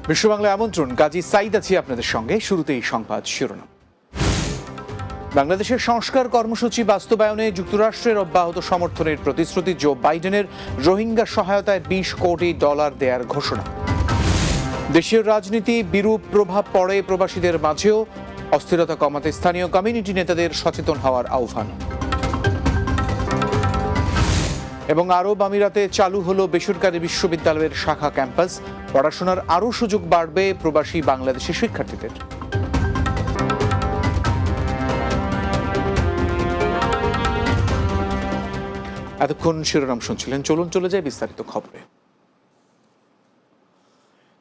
বিশ্ব বাংলা আমন্ত্রণ, কাজী সাইদ আছি আপনাদের সঙ্গে। শুরুতেই সংবাদ শিরোনাম। বাংলাদেশের সংস্কার কর্মসূচি বাস্তবায়নে যুক্তরাষ্ট্রের অব্যাহত সমর্থনের প্রতিশ্রুতি। জো বাইডেনের রোহিঙ্গা সহায়তায় $20 কোটি দেয়ার ঘোষণা। দেশীয় রাজনীতি বিরূপ প্রভাব পড়ে প্রবাসীদের মাঝেও, অস্থিরতা কমাতে স্থানীয় কমিউনিটি নেতাদের সচেতন হওয়ার আহ্বান। এবং আরব আমিরাতে চালু হলো বেসরকারি বিশ্ববিদ্যালয়ের শাখা ক্যাম্পাস। পড়াশোনার আরও সুযোগ বাড়বে প্রবাসী বাংলাদেশি শিক্ষার্থীদের। এতক্ষণ শিরোনাম শুনছিলেন, চলুন চলে যায় বিস্তারিত খবরে।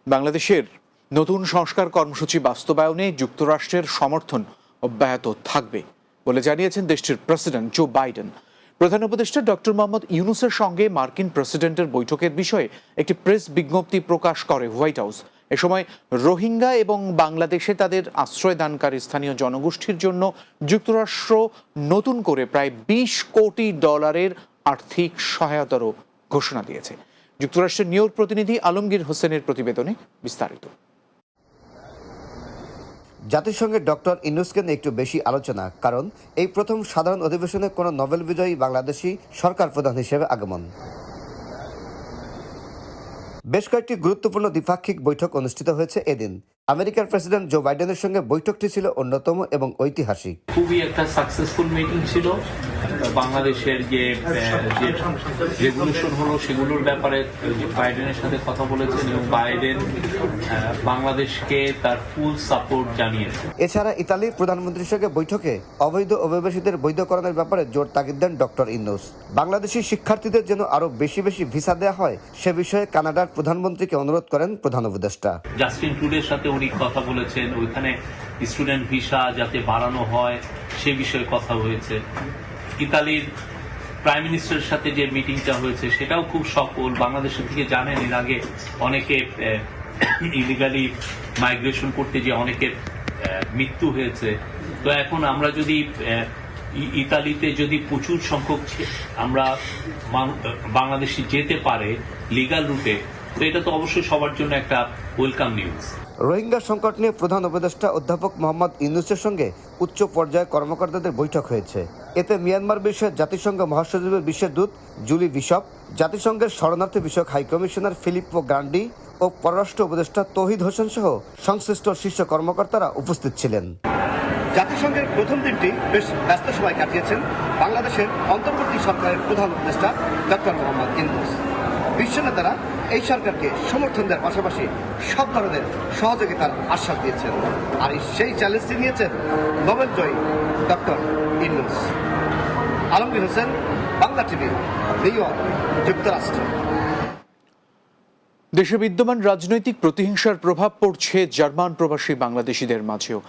বাংলাদেশের নতুন সংস্কার কর্মসূচি বাস্তবায়নে যুক্তরাষ্ট্রের সমর্থন অব্যাহত থাকবে বলে জানিয়েছেন দেশটির প্রেসিডেন্ট জো বাইডেন। প্রধান উপদেষ্টা ডক্টর মোহাম্মদ ইউনূসের সঙ্গে মার্কিন প্রেসিডেন্টের বৈঠকের বিষয়ে একটি প্রেস বিজ্ঞপ্তি প্রকাশ করে হোয়াইট হাউস। এ সময় রোহিঙ্গা এবং বাংলাদেশে তাদের আশ্রয়দানকারী স্থানীয় জনগোষ্ঠীর জন্য যুক্তরাষ্ট্র নতুন করে প্রায় $20 কোটি আর্থিক সহায়তারও ঘোষণা দিয়েছে। যুক্তরাষ্ট্রের নিউ ইয়র্ক প্রতিনিধি আলমগীর হোসেনের প্রতিবেদনে বিস্তারিত। জাতিসংঘের ডক্টর ইউনূসকে নিয়ে একটু বেশি আলোচনা, কারণ এই প্রথম সাধারণ অধিবেশনে কোনো নোবেল বিজয়ী বাংলাদেশি সরকার প্রধান হিসেবে আগমন। বেশ কয়েকটি গুরুত্বপূর্ণ দ্বিপাক্ষিক বৈঠক অনুষ্ঠিত হয়েছে এদিন। আমেরিকার প্রেসিডেন্ট জো বাইডেনের সঙ্গে বৈঠকটি ছিল অন্যতম এবং ঐতিহাসিক। খুবই একটা সাকসেসফুল মিটিং ছিল। বাংলাদেশের যে রেগুলেশন হলো সেগুলোর ব্যাপারে বাইডেনের সাথে কথা বলেছেন এবং বাইডেন বাংলাদেশকে তার ফুল সাপোর্ট জানিয়েছে। এছাড়া ইতালির প্রধানমন্ত্রীর সঙ্গে বৈঠকে অবৈধ অভিবাসীদের বৈধকরণের ব্যাপারে জোর তাগিদ দেন ডক্টর ইউনূস। বাংলাদেশি শিক্ষার্থীদের যেন আরো বেশি ভিসা দেওয়া হয় সে বিষয়ে কানাডার প্রধানমন্ত্রীকে অনুরোধ করেন প্রধান উপদেষ্টা। জাস্টিন ট্রুডোর সাথে উনি কথা বলেছেন, ওইখানে স্টুডেন্ট ভিসা যাতে বাড়ানো হয় সে বিষয়ে কথা হয়েছে। ইতালির প্রাইম মিনিস্টারের সাথে যে মিটিংটা হয়েছে সেটাও খুব সফল। বাংলাদেশের থেকে জানেন এর আগে অনেকে ইলিগালি মাইগ্রেশন করতে যে অনেকের মৃত্যু হয়েছে। তো এখন আমরা যদি ইতালিতে যদি প্রচুর সংখ্যক আমরা বাংলাদেশি যেতে পারে লিগাল রুটে, তো এটা তো অবশ্যই সবার জন্য একটা ওয়েলকাম নিউজ। রোহিঙ্গা সংকট নিয়ে প্রধান উপদেষ্টা অধ্যাপক মোহাম্মদ ইউনূসের সঙ্গে উচ্চ পর্যায়ে কর্মকর্তাদের বৈঠক হয়েছে। এতে মিয়ানমার বিষয়ে জাতিসংঘ মহাসচিবের বিশেষ দূত জুলি বিশপ, জাতিসংঘের শরণার্থী বিষয়ক হাই কমিশনার ফিলিপ্পো গ্রান্ডি ও পররাষ্ট্র উপদেষ্টা তৌহিদ হোসেন সহ সংশ্লিষ্ট শীর্ষ কর্মকর্তারা উপস্থিত ছিলেন। জাতিসংঘের প্রথম দিনটি বেশ ব্যস্ত সময় কাটিয়েছেন বাংলাদেশের অন্তর্বর্তী সরকারের প্রধান উপদেষ্টা ডক্টর মোহাম্মদ ইউনূস। বিশ্ব নেতারা এই সরকারকে সমর্থন দেওয়ার পাশাপাশি সব ধরনের সহযোগিতার আশ্বাস দিয়েছেন। আর সেই চ্যালেঞ্জটি নিয়েছেন নোবেল জয়ী doctor Yunus. Alamgir Hossain, Bangla TV, New York, যুক্তরাষ্ট্র। দেশে বিদ্যমান রাজনৈতিক প্রতিহিংসার প্রভাব পড়ছে জার্মান প্রবাসী বাংলাদেশিদের মাঝেও।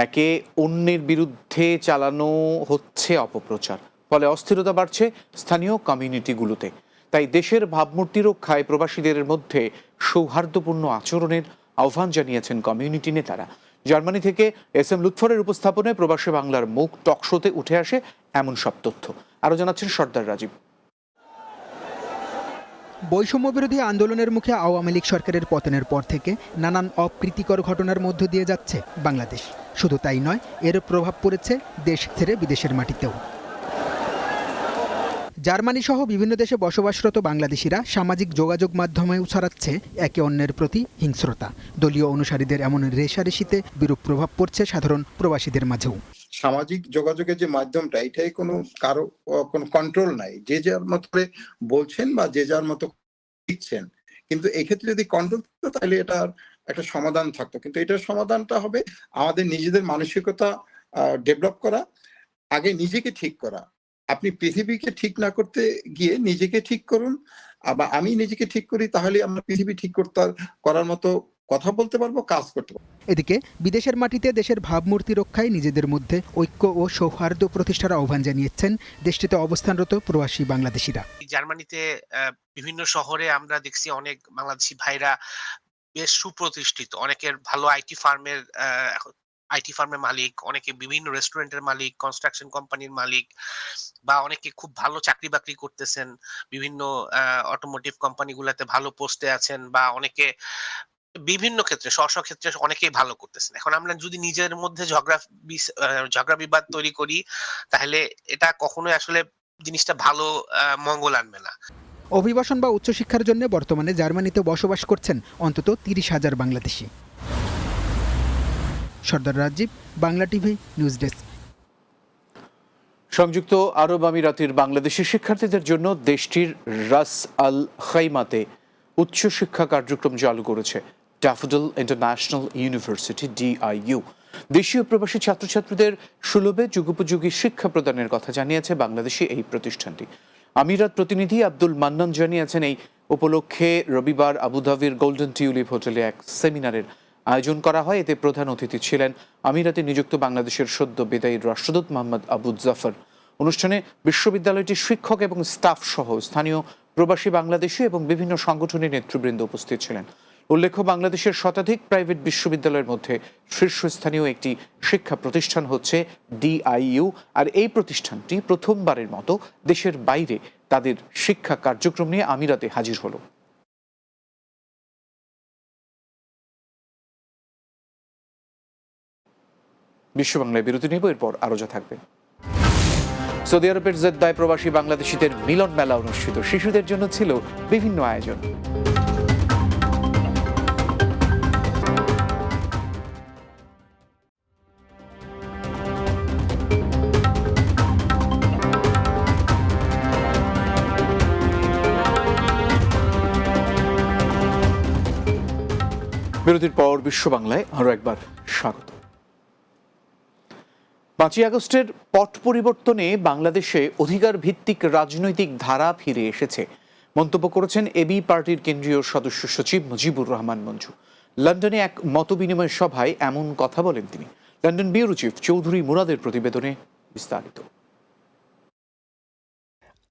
একে অন্যের বিরুদ্ধে চালানো হচ্ছে অপপ্রচার, ফলে অস্থিরতা বাড়ছে স্থানীয় কমিউনিটিগুলোতে। তাই দেশের ভাবমূর্তি রক্ষায় প্রবাসীদের মধ্যে সৌহার্দ্যপূর্ণ আচরণের আহ্বান জানিয়েছেন কমিউনিটি নেতারা। জার্মানি থেকে এস.এম. লুৎফরের উপস্থাপনায় প্রবাসী বাংলার মুখ টকশোতে উঠে আসে এমন সব তথ্য। আরও জানাচ্ছেন সর্দার রাজীব। বৈষম্য বিরোধী আন্দোলনের মুখে আওয়ামী লীগ সরকারের পতনের পর থেকে নানান অপ্রীতিকর ঘটনার মধ্য দিয়ে যাচ্ছে বাংলাদেশ। শুধু তাই নয়, এর প্রভাব পড়েছে দেশ ছেড়ে বিদেশের মাটিতেও। জার্মানি সহ বিভিন্ন দেশে বসবাসরত বাংলাদেশিরা সামাজিক যোগাযোগ মাধ্যমেও ছড়াচ্ছে একে অন্যের প্রতি হিংস্রতা। দলীয় অনুসারীদের এমন রেষারেষিতে বিরূপ প্রভাব পড়ছে সাধারণ প্রবাসীদের মাঝেও। সামাজিক যোগাযোগের যে মাধ্যমটা, এটাই কোনো কন্ট্রোল নাই। যে যার মতো করে বলছেন বা যে যার মতো লিখছেন, কিন্তু এক্ষেত্রে যদি কন্ট্রোল থাকতো তাহলে এটার একটা সমাধান থাকতো। কিন্তু এটার সমাধানটা হবে আমাদের নিজেদের মানসিকতা ডেভেলপ করা, আগে নিজেকে ঠিক করা। আপনি পৃথিবীকে ঠিক না করতে গিয়ে নিজেকে ঠিক করুন, আবার আমি নিজেকে ঠিক করি, তাহলে আমরা পৃথিবী ঠিক করার মতো কথা বলতে পারবো, কাজ করতে পারবো। এদিকে বিদেশের মাটিতে দেশের ভাবমূর্তি রক্ষায় নিজেদের মধ্যে ঐক্য ও সৌহার্দ্য প্রতিষ্ঠার আহ্বান জানিয়েছেন দেশটিতে অবস্থানরত প্রবাসী বাংলাদেশিরা। জার্মানিতে বিভিন্ন শহরে আমরা দেখছি অনেক বাংলাদেশি ভাইরা বেশ সুপ্রতিষ্ঠিত, অনেকের ভালো আইটি ফার্মের মালিক, অনেকে বিভিন্ন রেস্টুরেন্টের মালিক, কনস্ট্রাকশন কোম্পানির মালিক, বা অনেকে খুব ভালো চাকরি বাকরি করতেছেন, বিভিন্ন অটোমোটিভ কোম্পানিগুলোতে ভালো পোস্টে আছেন, বা অনেকে বিভিন্ন ক্ষেত্রে স্ব ক্ষেত্রে অনেকেই ভালো করতেছেন। এখন আমরা যদি নিজের মধ্যে ঝগড়া বিবাদ তৈরি করি, তাহলে এটা কখনোই আসলে জিনিসটা ভালো মঙ্গল আনবে না। অভিবাসন বা উচ্চশিক্ষার জন্য বর্তমানে জার্মানিতে বসবাস করছেন অন্তত ৩০,০০০ Bangladeshi. Sardar Rajib, Bangla TV, news desk. সংযুক্ত আরব আমিরাতের বাংলাদেশি শিক্ষার্থীদের জন্য দেশটির রাস আল খাইমাতে উচ্চশিক্ষা কার্যক্রম চালু করেছে ড্যাফোডিল ইন্টারন্যাশনাল ইউনিভার্সিটি DIU। দেশীয় প্রবাসী ছাত্রছাত্রীদের সুলভে যুগোপযোগী শিক্ষা প্রদানের কথা জানিয়েছে বাংলাদেশি এই প্রতিষ্ঠানটি। আমিরাত প্রতিনিধি আব্দুল মান্নান জানিয়েছেন, এই উপলক্ষে রবিবার আবুধাবির গোল্ডেন টিউলিপ হোটেলে এক সেমিনারের আয়োজন করা হয়। এতে প্রধান অতিথি ছিলেন আমিরাতে নিযুক্ত বাংলাদেশের সদ্য বিদায়ী রাষ্ট্রদূত মোহাম্মদ আবু জাফর। অনুষ্ঠানে বিশ্ববিদ্যালয়টির শিক্ষক এবং স্টাফ সহ স্থানীয় প্রবাসী বাংলাদেশি এবং বিভিন্ন সংগঠনের নেতৃবৃন্দ উপস্থিত ছিলেন। উল্লেখ্য, বাংলাদেশের শতাধিক প্রাইভেট বিশ্ববিদ্যালয়ের মধ্যে শীর্ষস্থানীয় একটি শিক্ষা প্রতিষ্ঠান হচ্ছে DIU, আর এই প্রতিষ্ঠানটি প্রথমবারের মতো দেশের বাইরে তাদের শিক্ষা কার্যক্রম নিয়ে আমিরাতে হাজির হলো। বিশ্ব বাংলায় বিরতি নেব, এরপর আরো যা থাকবে। সৌদি আরবের জেদ্দায় প্রবাসী বাংলাদেশিদের মিলন মেলা অনুষ্ঠিত। শিশুদের জন্য ছিল বিভিন্ন আয়োজন। বিরতির পর বিশ্ব বাংলায় আরো একবার স্বাগত। 5ই আগস্টের পট পরিবর্তনে বাংলাদেশে অধিকার ভিত্তিক রাজনৈতিক ধারা ফিরে এসেছে মন্তব্য করেছেন এবি পার্টির কেন্দ্রীয় সদস্য সচিব মুজিবুর রহমান মঞ্জু। লন্ডনে এক মতবিনিময় সভায় এমন কথা বলেন তিনি। লন্ডন ব্যুরো চিফ চৌধুরী মুরাদের প্রতিবেদনে বিস্তারিত।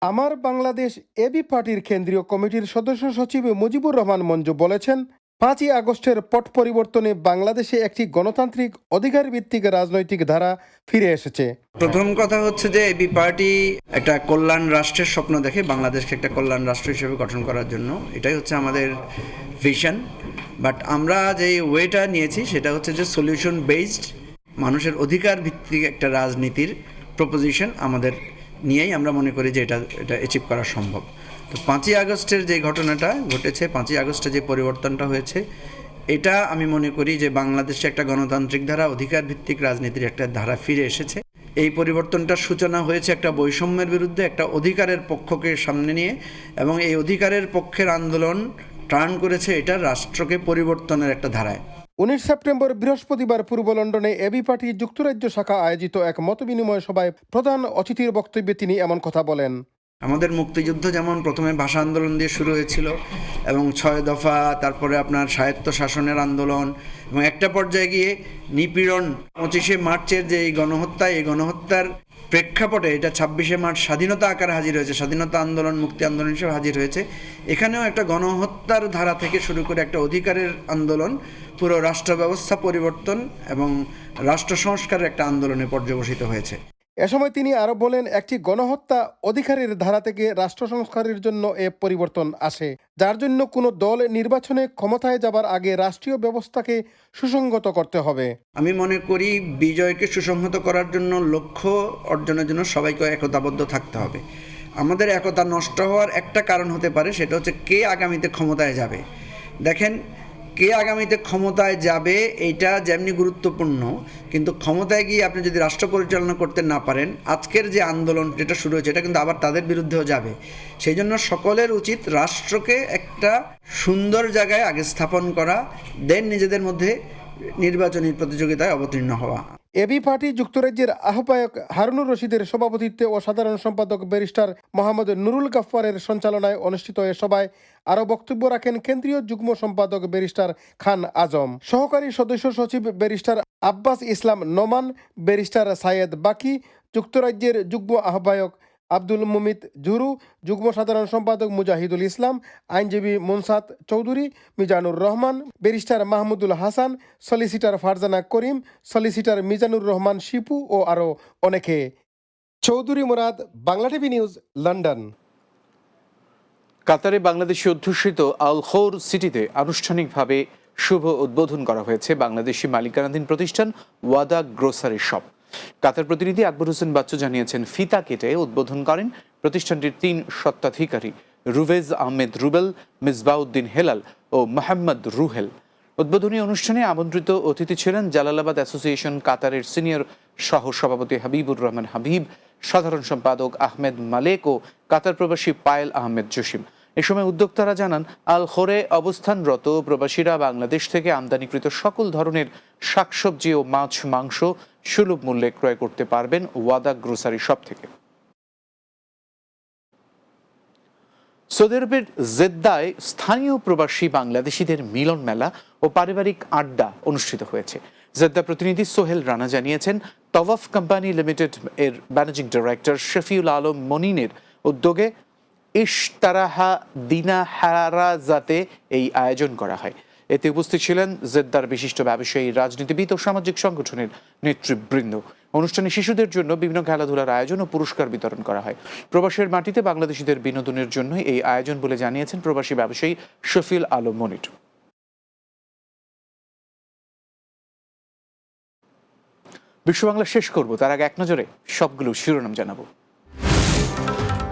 আমার বাংলাদেশ এবি পার্টির কেন্দ্রীয় কমিটির সদস্য সচিব মুজিবুর রহমান মঞ্জু বলেছেন, 5ই আগস্টের পট পরিবর্তনে বাংলাদেশে একটি গণতান্ত্রিক অধিকার ভিত্তিক রাজনৈতিক ধারা ফিরে এসেছে। প্রথম কথা হচ্ছে যে এবি পার্টি একটা কল্যাণ রাষ্ট্রের স্বপ্ন দেখে, বাংলাদেশকে একটা কল্যাণ রাষ্ট্র হিসেবে গঠন করার জন্য। এটাই হচ্ছে আমাদের ভিশন। বাট আমরা যে ওয়েটা নিয়েছি সেটা হচ্ছে যে সলিউশন বেসড, মানুষের অধিকার ভিত্তিক একটা রাজনীতির প্রপোজিশন আমাদের নিয়েই আমরা মনে করি যে এটা অ্যাচিভ করা সম্ভব। তো 5ই আগস্টের যে ঘটনাটা ঘটেছে, 5ই আগস্টে যে পরিবর্তনটা হয়েছে, এটা আমি মনে করি যে বাংলাদেশে একটা গণতান্ত্রিক ধারা, অধিকার ভিত্তিক রাজনীতির একটা ধারা ফিরে এসেছে। এই পরিবর্তনটার সূচনা হয়েছে একটা বৈষম্যের বিরুদ্ধে, একটা অধিকারের পক্ষকে সামনে নিয়ে, এবং এই অধিকারের পক্ষের আন্দোলন টার্ন করেছে এটা রাষ্ট্রকে পরিবর্তনের একটা ধারায়। 19 সেপ্টেম্বর বৃহস্পতিবার পূর্ব লন্ডনে এবি পার্টি যুক্তরাজ্য শাখা আয়োজিত এক মতবিনিময় সভায় প্রধান অতিথির বক্তব্যে তিনি এমন কথা বলেন। আমাদের মুক্তিযুদ্ধ যেমন প্রথমে ভাষা আন্দোলন দিয়ে শুরু হয়েছিল এবং 6 দফা, তারপরে আপনার স্বায়ত্ত শাসনের আন্দোলন, এবং একটা পর্যায়ে গিয়ে নিপীড়ন, 25শে মার্চের যে এই গণহত্যা, এই গণহত্যার প্রেক্ষাপটে এটা 26শে মার্চ স্বাধীনতা আকারে হাজির হয়েছে, স্বাধীনতা আন্দোলন, মুক্তি আন্দোলন হিসেবে হাজির হয়েছে। এখানেও একটা গণহত্যার ধারা থেকে শুরু করে একটা অধিকারের আন্দোলন, পুরো রাষ্ট্র ব্যবস্থা পরিবর্তন এবং রাষ্ট্র সংস্কারের একটা আন্দোলনে পর্যবসিত হয়েছে। এ সময় তিনি আরো বলেন, একটি গণহত্যা অধিকারের ধারা থেকে রাষ্ট্র সংস্কারের জন্য এ পরিবর্তন আসে, যার জন্য কোনো দল নির্বাচনে ক্ষমতায় যাবার আগে রাষ্ট্রীয় ব্যবস্থাকে সুসংগত করতে হবে। আমি মনে করি বিজয়কে সুসংহত করার জন্য, লক্ষ্য অর্জনের জন্য সবাইকে একতাবদ্ধ থাকতে হবে। আমাদের একতা নষ্ট হওয়ার একটা কারণ হতে পারে, সেটা হচ্ছে কে আগামীতে ক্ষমতায় যাবে। দেখেন, কে আগামীতে ক্ষমতায় যাবে এইটা যেমনি গুরুত্বপূর্ণ, কিন্তু ক্ষমতায় গিয়ে আপনি যদি রাষ্ট্র পরিচালনা করতে না পারেন, আজকের যে আন্দোলন যেটা শুরু হয়েছে এটা কিন্তু আবার তাদের বিরুদ্ধেও যাবে। সেই জন্য সকলের উচিত রাষ্ট্রকে একটা সুন্দর জায়গায় আগে স্থাপন করা, দেন নিজেদের মধ্যে নির্বাচনী প্রতিযোগিতায় অবতীর্ণ হওয়া। এবি পার্টি যুক্তরাজ্যের আহ্বায়ক হারুনুর রশিদের সভাপতিত্বে ও সাধারণ সম্পাদক ব্যারিস্টার মোহাম্মদ নুরুল গাফফারের সঞ্চালনায় অনুষ্ঠিত এ সভায় আরও বক্তব্য রাখেন কেন্দ্রীয় যুগ্ম সম্পাদক ব্যারিস্টার খান আজম, সহকারী সদস্য সচিব ব্যারিস্টার আব্বাস ইসলাম নোমান, ব্যারিস্টার সায়েদ বাকি, যুক্তরাজ্যের যুগ্ম আহ্বায়ক আব্দুল মুমিত জুরু, যুগ্ম সাধারণ সম্পাদক মুজাহিদুল ইসলাম, আইনজীবী মুনসাত চৌধুরী, মিজানুর রহমান, ব্যারিস্টার মাহমুদুল হাসান, সলিসিটার ফারজানা করিম, সলিসিটার মিজানুর রহমান শিপু ও আরও অনেকে। Chowdhury Murad, Bangla TV news, London. কাতারে বাংলাদেশি অধ্যুষিত আল খৌর সিটিতে আনুষ্ঠানিকভাবে শুভ উদ্বোধন করা হয়েছে বাংলাদেশি মালিকানাধীন প্রতিষ্ঠান ওয়াদা গ্রোসারি শপ। কাতার প্রতিনিধি আকবর হোসেন বাচ্চু জানিয়েছেন, ফিতা কেটে উদ্বোধন করেন প্রতিষ্ঠানটির 3 স্বত্বাধিকারী রুভেজ আহমেদ রুবেল, মিসবাউদ্দিন হেলাল ও মোহাম্মদ রুহেল। উদ্বোধনী অনুষ্ঠানে আমন্ত্রিত অতিথি ছিলেন জালালাবাদ অ্যাসোসিয়েশন কাতারের সিনিয়র সহ সভাপতি হাবিবুর রহমান হাবিব, সাধারণ সম্পাদক আহমেদ মালেক ও কাতার প্রবাসী পায়েল আহমেদ জসিম। এ সময় উদ্যোক্তারা জানান, আল খোরে অবস্থানরত প্রবাসীরা বাংলাদেশ থেকে আমদানিকৃত সকল ধরনের শাকসবজি ও মাছ মাংস সুলভ মূল্যে ক্রয় করতে পারবেন ওয়াদা গ্রোসারি শপ থেকে। সৌদি আরবের জেদ্দায় স্থানীয় প্রবাসী বাংলাদেশিদের মিলন মেলা ও পারিবারিক আড্ডা অনুষ্ঠিত হয়েছে। জেদ্দা প্রতিনিধি সোহেল রানা জানিয়েছেন, তওয়াফ কোম্পানি লিমিটেড এর ম্যানেজিং ডাইরেক্টর শফিউল আলম মনিনের উদ্যোগে ইশতারাহা দিনা হারাজাতে এই আয়োজন করা হয়। এতে উপস্থিত ছিলেন জেদ্দার বিশিষ্ট ব্যবসায়ী, রাজনীতিবিদ ও সামাজিক সংগঠনের নেতৃবৃন্দ। অনুষ্ঠানে শিশুদের জন্য বিভিন্ন খেলাধুলার আয়োজন ও পুরস্কার বিতরণ করা হয়। প্রবাসের মাটিতে বাংলাদেশিদের বিনোদনের জন্য এই আয়োজন বলে জানিয়েছেন প্রবাসী ব্যবসায়ী শফিউল আলম মনির। বিশ্ব বাংলা শেষ করব, তার আগে এক নজরে সবগুলো শিরোনাম জানাবো।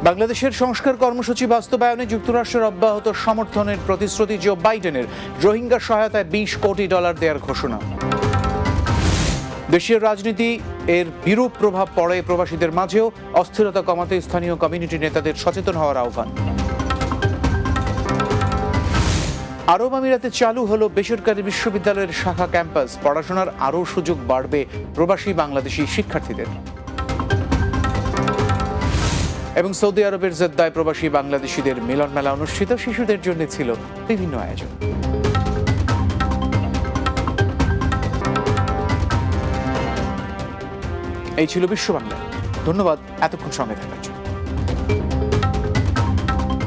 বাংলাদেশের সংস্কার কর্মসূচি বাস্তবায়নে যুক্তরাষ্ট্রের অব্যাহত সমর্থনের প্রতিশ্রুতি জো বাইডেনের। রোহিঙ্গা সহায়তায় $20 কোটি দেওয়ার ঘোষণা। দেশীয় রাজনীতি এর বিরূপ প্রভাব পড়ে প্রবাসীদের মাঝেও, অস্থিরতা কমাতে স্থানীয় কমিউনিটি নেতাদের সচেতন হওয়ার আহ্বান। আরব আমিরাতে চালু হলো বেসরকারি বিশ্ববিদ্যালয়ের শাখা ক্যাম্পাস। পড়াশোনার আরও সুযোগ বাড়বে প্রবাসী বাংলাদেশি শিক্ষার্থীদের। এবং সৌদি আরবের জেদ্দায় প্রবাসী বাংলাদেশিদের মিলন মেলা অনুষ্ঠিত, শিশুদের জন্য ছিল বিভিন্ন আয়োজন। এই ছিল বিশ্ব বাংলা। ধন্যবাদ এতক্ষণ সঙ্গে থাকার জন্য।